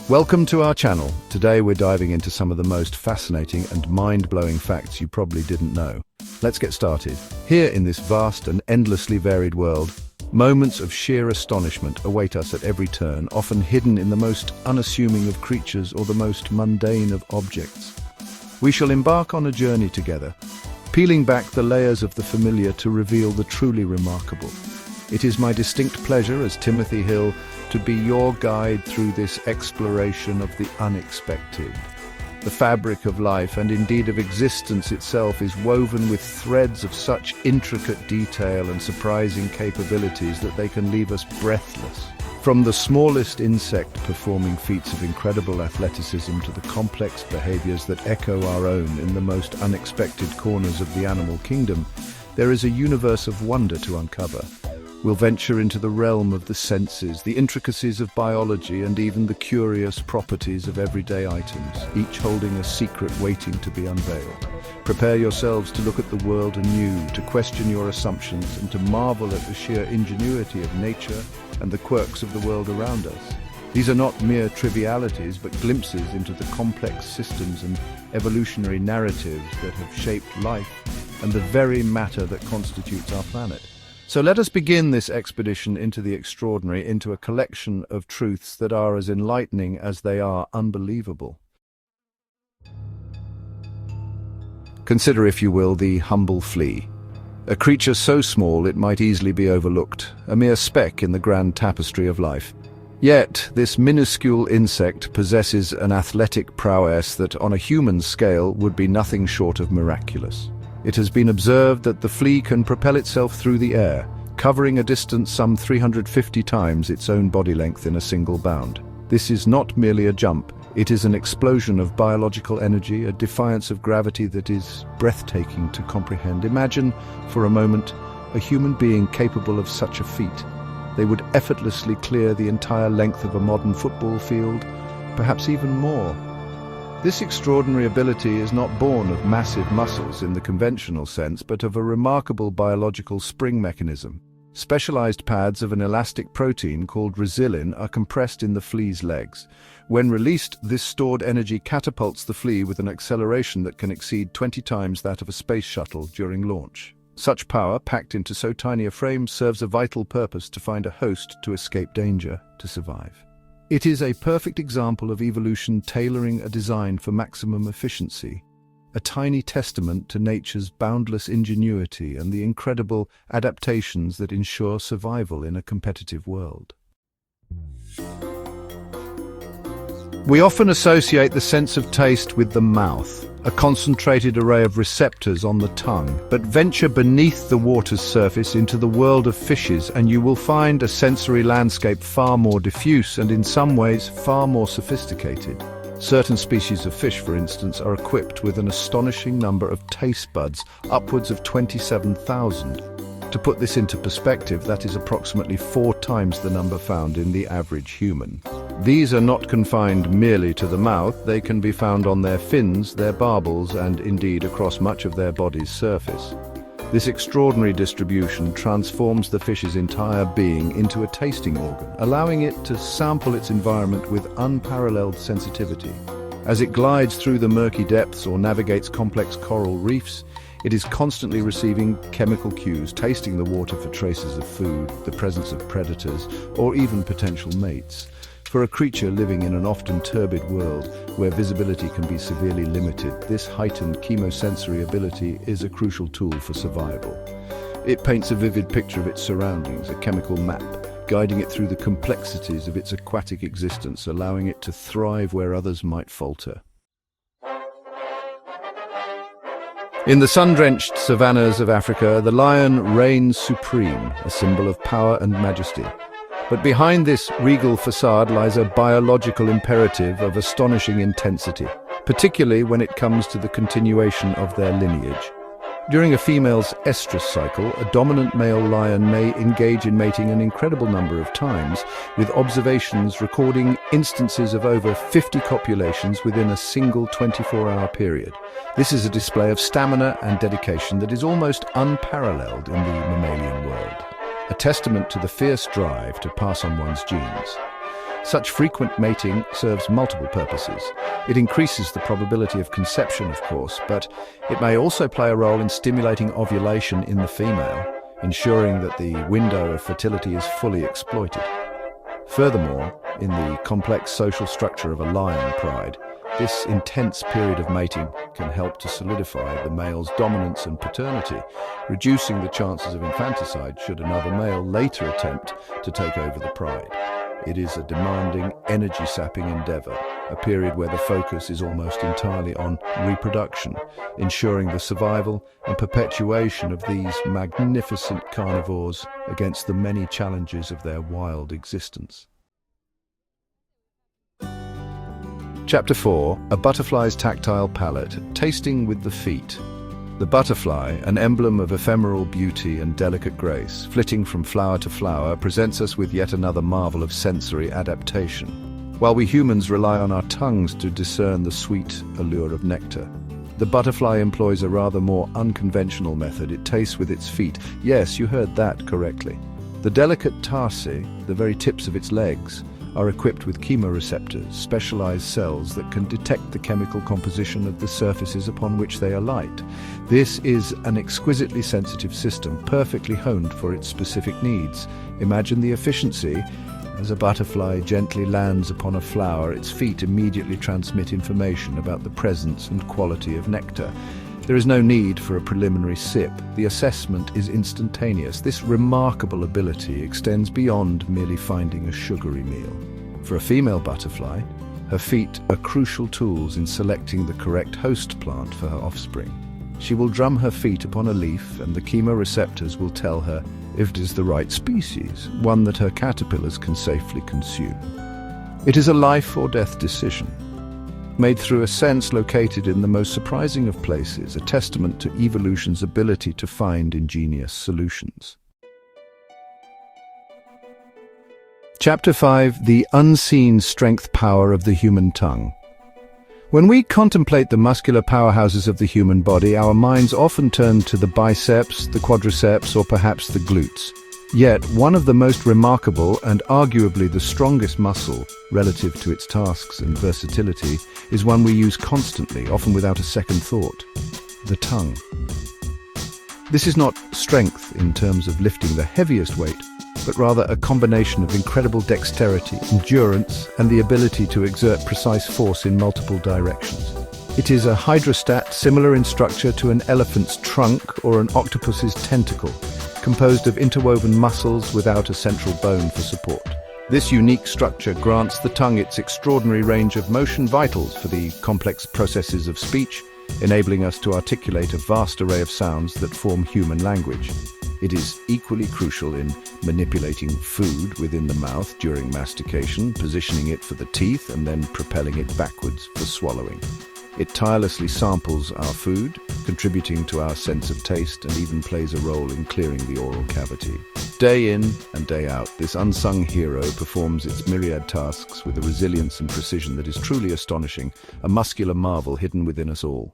Welcome to our channel. Today we're diving into some of the most fascinating and mind-blowing facts you probably didn't know. Let's get started. Here in this vast and endlessly varied world, moments of sheer astonishment await us at every turn, often hidden in the most unassuming of creatures or the most mundane of objects. We shall embark on a journey together, peeling back the layers of the familiar to reveal the truly remarkable. It is my distinct pleasure as Timothy Hill to be your guide through this exploration of the unexpected. The fabric of life, and indeed of existence itself, is woven with threads of such intricate detail and surprising capabilities that they can leave us breathless. From the smallest insect performing feats of incredible athleticism to the complex behaviors that echo our own in the most unexpected corners of the animal kingdom, there is a universe of wonder to uncover. We'll venture into the realm of the senses, the intricacies of biology, and even the curious properties of everyday items, each holding a secret waiting to be unveiled. Prepare yourselves to look at the world anew, to question your assumptions, and to marvel at the sheer ingenuity of nature and the quirks of the world around us. These are not mere trivialities, but glimpses into the complex systems and evolutionary narratives that have shaped life and the very matter that constitutes our planet. So let us begin this expedition into the extraordinary, into a collection of truths that are as enlightening as they are unbelievable. Consider, if you will, the humble flea. A creature so small it might easily be overlooked, a mere speck in the grand tapestry of life. Yet, this minuscule insect possesses an athletic prowess that, on a human scale, would be nothing short of miraculous. It has been observed that the flea can propel itself through the air, covering a distance some 350 times its own body length in a single bound. This is not merely a jump, it is an explosion of biological energy, a defiance of gravity that is breathtaking to comprehend. Imagine, for a moment, a human being capable of such a feat. They would effortlessly clear the entire length of a modern football field, perhaps even more. This extraordinary ability is not born of massive muscles in the conventional sense, but of a remarkable biological spring mechanism. Specialized pads of an elastic protein called resilin are compressed in the flea's legs. When released, this stored energy catapults the flea with an acceleration that can exceed 20 times that of a space shuttle during launch. Such power, packed into so tiny a frame, serves a vital purpose: to find a host, to escape danger, to survive. It is a perfect example of evolution tailoring a design for maximum efficiency, a tiny testament to nature's boundless ingenuity and the incredible adaptations that ensure survival in a competitive world. We often associate the sense of taste with the mouth, a concentrated array of receptors on the tongue, but venture beneath the water's surface into the world of fishes and you will find a sensory landscape far more diffuse and in some ways far more sophisticated. Certain species of fish, for instance, are equipped with an astonishing number of taste buds, upwards of 27,000. To put this into perspective, that is approximately 4 times the number found in the average human. These are not confined merely to the mouth, they can be found on their fins, their barbels, and indeed across much of their body's surface. This extraordinary distribution transforms the fish's entire being into a tasting organ, allowing it to sample its environment with unparalleled sensitivity. As it glides through the murky depths or navigates complex coral reefs, it is constantly receiving chemical cues, tasting the water for traces of food, the presence of predators, or even potential mates. For a creature living in an often turbid world where visibility can be severely limited, this heightened chemosensory ability is a crucial tool for survival. It paints a vivid picture of its surroundings, a chemical map, guiding it through the complexities of its aquatic existence, allowing it to thrive where others might falter. In the sun-drenched savannas of Africa, the lion reigns supreme, a symbol of power and majesty. But behind this regal facade lies a biological imperative of astonishing intensity, particularly when it comes to the continuation of their lineage. During a female's estrus cycle, a dominant male lion may engage in mating an incredible number of times, with observations recording instances of over 50 copulations within a single 24-hour period. This is a display of stamina and dedication that is almost unparalleled in the mammalian world, a testament to the fierce drive to pass on one's genes. Such frequent mating serves multiple purposes. It increases the probability of conception, of course, but it may also play a role in stimulating ovulation in the female, ensuring that the window of fertility is fully exploited. Furthermore, in the complex social structure of a lion pride, this intense period of mating can help to solidify the male's dominance and paternity, reducing the chances of infanticide should another male later attempt to take over the pride. It is a demanding, energy-sapping endeavor, a period where the focus is almost entirely on reproduction, ensuring the survival and perpetuation of these magnificent carnivores against the many challenges of their wild existence. Chapter 4. A butterfly's tactile palate, tasting with the feet. The butterfly, an emblem of ephemeral beauty and delicate grace, flitting from flower to flower, presents us with yet another marvel of sensory adaptation. While we humans rely on our tongues to discern the sweet allure of nectar, the butterfly employs a rather more unconventional method. It tastes with its feet. Yes, you heard that correctly. The delicate tarsi, the very tips of its legs, are equipped with chemoreceptors, specialized cells that can detect the chemical composition of the surfaces upon which they alight. This is an exquisitely sensitive system, perfectly honed for its specific needs. Imagine the efficiency. As a butterfly gently lands upon a flower, its feet immediately transmit information about the presence and quality of nectar. There is no need for a preliminary sip. The assessment is instantaneous. This remarkable ability extends beyond merely finding a sugary meal. For a female butterfly, her feet are crucial tools in selecting the correct host plant for her offspring. She will drum her feet upon a leaf, and the chemoreceptors will tell her if it is the right species, one that her caterpillars can safely consume. It is a life or death decision, made through a sense located in the most surprising of places, a testament to evolution's ability to find ingenious solutions. Chapter 5. The unseen strength power of the human tongue. When we contemplate the muscular powerhouses of the human body, our minds often turn to the biceps, the quadriceps, or perhaps the glutes. Yet, one of the most remarkable and arguably the strongest muscle relative to its tasks and versatility is one we use constantly, often without a second thought: the tongue. This is not strength in terms of lifting the heaviest weight, but rather a combination of incredible dexterity, endurance, and the ability to exert precise force in multiple directions. It is a hydrostat similar in structure to an elephant's trunk or an octopus's tentacle, composed of interwoven muscles without a central bone for support. This unique structure grants the tongue its extraordinary range of motion, vitals for the complex processes of speech, enabling us to articulate a vast array of sounds that form human language. It is equally crucial in manipulating food within the mouth during mastication, positioning it for the teeth, and then propelling it backwards for swallowing. It tirelessly samples our food, contributing to our sense of taste, and even plays a role in clearing the oral cavity. Day in and day out, this unsung hero performs its myriad tasks with a resilience and precision that is truly astonishing, a muscular marvel hidden within us all.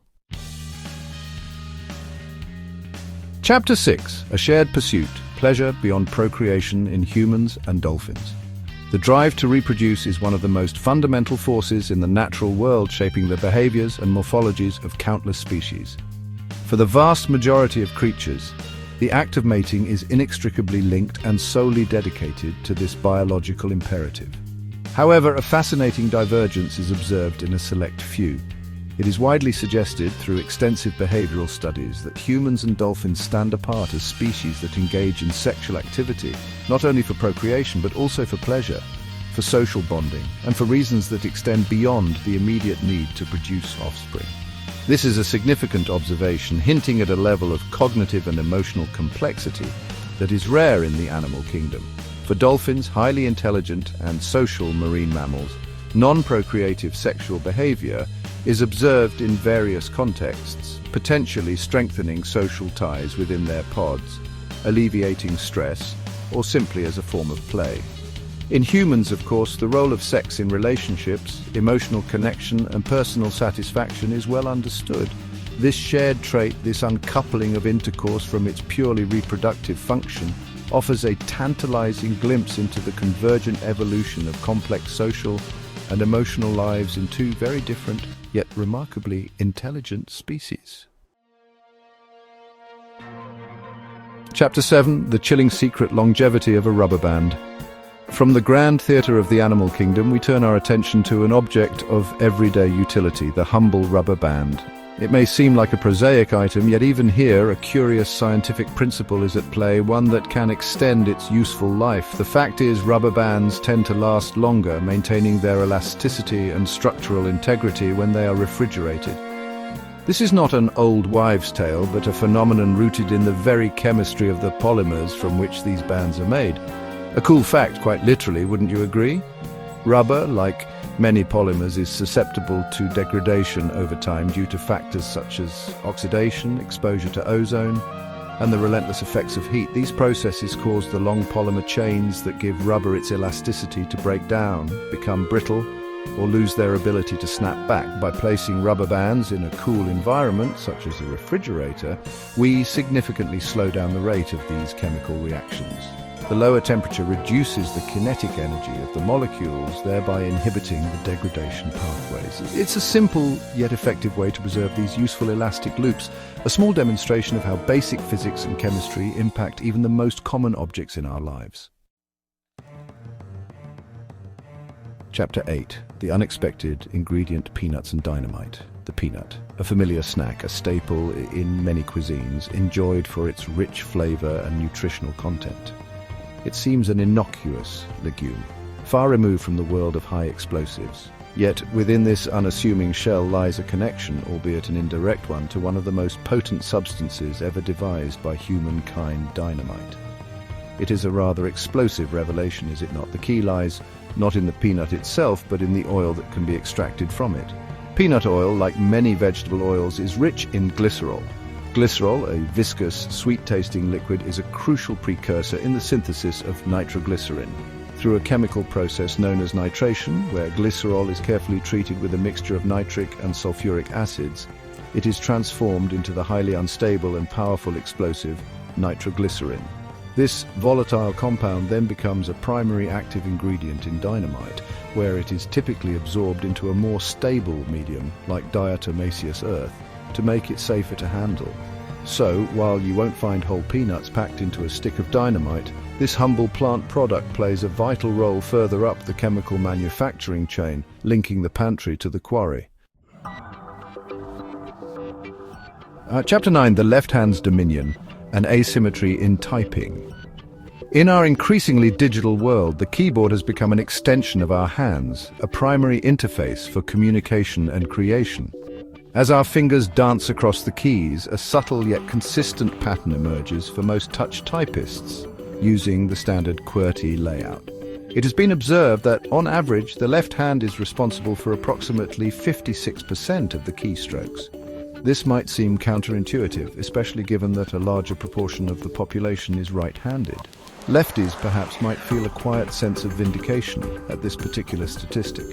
Chapter 6. A shared pursuit, pleasure beyond procreation in humans and dolphins. The drive to reproduce is one of the most fundamental forces in the natural world, shaping the behaviors and morphologies of countless species. For the vast majority of creatures, the act of mating is inextricably linked and solely dedicated to this biological imperative. However, a fascinating divergence is observed in a select few. It is widely suggested through extensive behavioral studies that humans and dolphins stand apart as species that engage in sexual activity, not only for procreation but also for pleasure, for social bonding, and for reasons that extend beyond the immediate need to produce offspring. This is a significant observation, hinting at a level of cognitive and emotional complexity that is rare in the animal kingdom. For dolphins, highly intelligent and social marine mammals, non-procreative sexual behavior is observed in various contexts, potentially strengthening social ties within their pods, alleviating stress, or simply as a form of play. In humans, of course, the role of sex in relationships, emotional connection, and personal satisfaction is well understood. This shared trait, this uncoupling of intercourse from its purely reproductive function, offers a tantalizing glimpse into the convergent evolution of complex social and emotional lives in two very different, yet remarkably intelligent species. Chapter 7. The chilling secret longevity of a rubber band. From the grand theatre of the animal kingdom, we turn our attention to an object of everyday utility, the humble rubber band. It may seem like a prosaic item, yet even here a curious scientific principle is at play, one that can extend its useful life. The fact is, rubber bands tend to last longer, maintaining their elasticity and structural integrity when they are refrigerated. This is not an old wives' tale, but a phenomenon rooted in the very chemistry of the polymers from which these bands are made. A cool fact, quite literally, wouldn't you agree? Rubber, like many polymers, is susceptible to degradation over time due to factors such as oxidation, exposure to ozone, and the relentless effects of heat. These processes cause the long polymer chains that give rubber its elasticity to break down, become brittle, or lose their ability to snap back. By placing rubber bands in a cool environment, such as a refrigerator, we significantly slow down the rate of these chemical reactions. The lower temperature reduces the kinetic energy of the molecules, thereby inhibiting the degradation pathways. It's a simple yet effective way to preserve these useful elastic loops, a small demonstration of how basic physics and chemistry impact even the most common objects in our lives. Chapter 8. The unexpected ingredient: peanuts and dynamite. The peanut, a familiar snack, a staple in many cuisines, enjoyed for its rich flavor and nutritional content. It seems an innocuous legume, far removed from the world of high explosives. Yet within this unassuming shell lies a connection, albeit an indirect one, to one of the most potent substances ever devised by humankind: dynamite. It is a rather explosive revelation, is it not? The key lies not in the peanut itself, but in the oil that can be extracted from it. Peanut oil, like many vegetable oils, is rich in glycerol. Glycerol, a viscous, sweet-tasting liquid, is a crucial precursor in the synthesis of nitroglycerin. Through a chemical process known as nitration, where glycerol is carefully treated with a mixture of nitric and sulfuric acids, it is transformed into the highly unstable and powerful explosive nitroglycerin. This volatile compound then becomes a primary active ingredient in dynamite, where it is typically absorbed into a more stable medium, like diatomaceous earth, to make it safer to handle. So, while you won't find whole peanuts packed into a stick of dynamite, this humble plant product plays a vital role further up the chemical manufacturing chain, linking the pantry to the quarry. Chapter 9. The left hand's dominion: an asymmetry in typing. In our increasingly digital world, the keyboard has become an extension of our hands, a primary interface for communication and creation. As our fingers dance across the keys, a subtle yet consistent pattern emerges for most touch typists, using the standard QWERTY layout. It has been observed that, on average, the left hand is responsible for approximately 56% of the keystrokes. This might seem counterintuitive, especially given that a larger proportion of the population is right-handed. Lefties perhaps might feel a quiet sense of vindication at this particular statistic.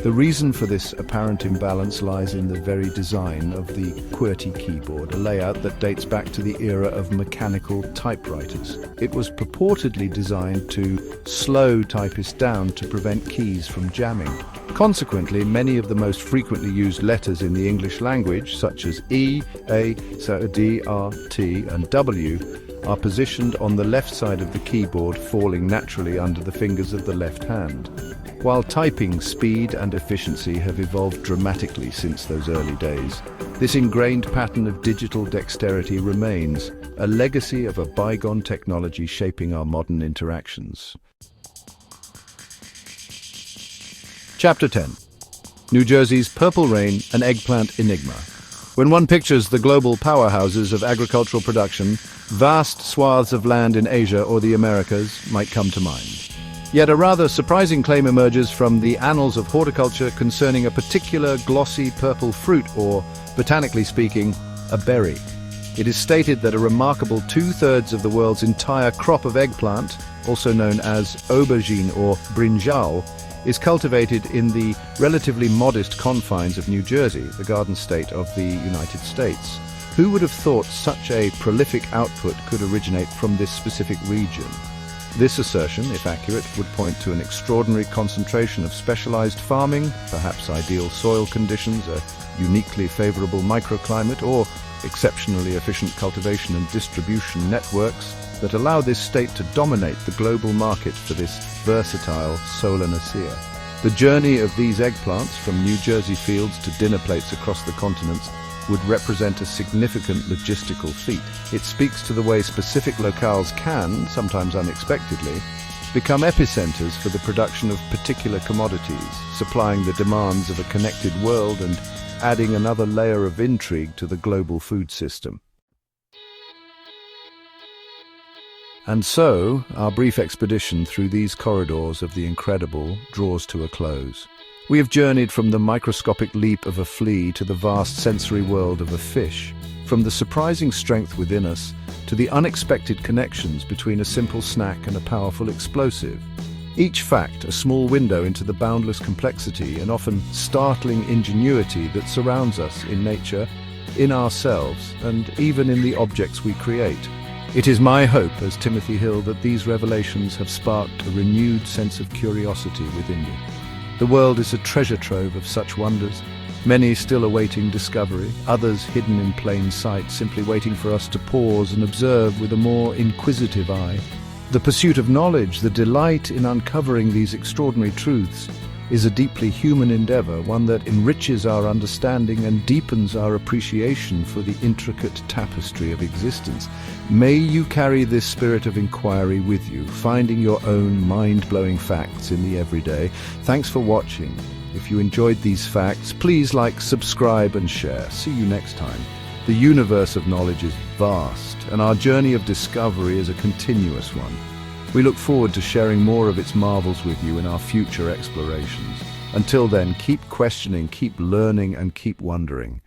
The reason for this apparent imbalance lies in the very design of the QWERTY keyboard, a layout that dates back to the era of mechanical typewriters. It was purportedly designed to slow typists down to prevent keys from jamming. Consequently, many of the most frequently used letters in the English language, such as E, A, D, R, T, and W, are positioned on the left side of the keyboard, falling naturally under the fingers of the left hand. While typing speed and efficiency have evolved dramatically since those early days, this ingrained pattern of digital dexterity remains, a legacy of a bygone technology shaping our modern interactions. Chapter 10. New Jersey's Purple Rain, an Eggplant Enigma. When one pictures the global powerhouses of agricultural production, vast swaths of land in Asia or the Americas might come to mind. Yet a rather surprising claim emerges from the annals of horticulture concerning a particular glossy purple fruit, or, botanically speaking, a berry. It is stated that a remarkable 2/3 of the world's entire crop of eggplant, also known as aubergine or brinjal, is cultivated in the relatively modest confines of New Jersey, the Garden State of the United States. Who would have thought such a prolific output could originate from this specific region? This assertion, if accurate, would point to an extraordinary concentration of specialized farming, perhaps ideal soil conditions, a uniquely favorable microclimate, or exceptionally efficient cultivation and distribution networks that allow this state to dominate the global market for this versatile Solanaceae. The journey of these eggplants from New Jersey fields to dinner plates across the continents would represent a significant logistical feat. It speaks to the way specific locales can, sometimes unexpectedly, become epicenters for the production of particular commodities, supplying the demands of a connected world and adding another layer of intrigue to the global food system. And so, our brief expedition through these corridors of the incredible draws to a close. We have journeyed from the microscopic leap of a flea to the vast sensory world of a fish, from the surprising strength within us to the unexpected connections between a simple snack and a powerful explosive. Each fact a small window into the boundless complexity and often startling ingenuity that surrounds us in nature, in ourselves, and even in the objects we create. It is my hope, as Timothy Hill, that these revelations have sparked a renewed sense of curiosity within you. The world is a treasure trove of such wonders, many still awaiting discovery, others hidden in plain sight, simply waiting for us to pause and observe with a more inquisitive eye. The pursuit of knowledge, the delight in uncovering these extraordinary truths, is a deeply human endeavor, one that enriches our understanding and deepens our appreciation for the intricate tapestry of existence. May you carry this spirit of inquiry with you, finding your own mind-blowing facts in the everyday. Thanks for watching. If you enjoyed these facts, please like, subscribe, and share. See you next time. The universe of knowledge is vast, and our journey of discovery is a continuous one. We look forward to sharing more of its marvels with you in our future explorations. Until then, keep questioning, keep learning, and keep wondering.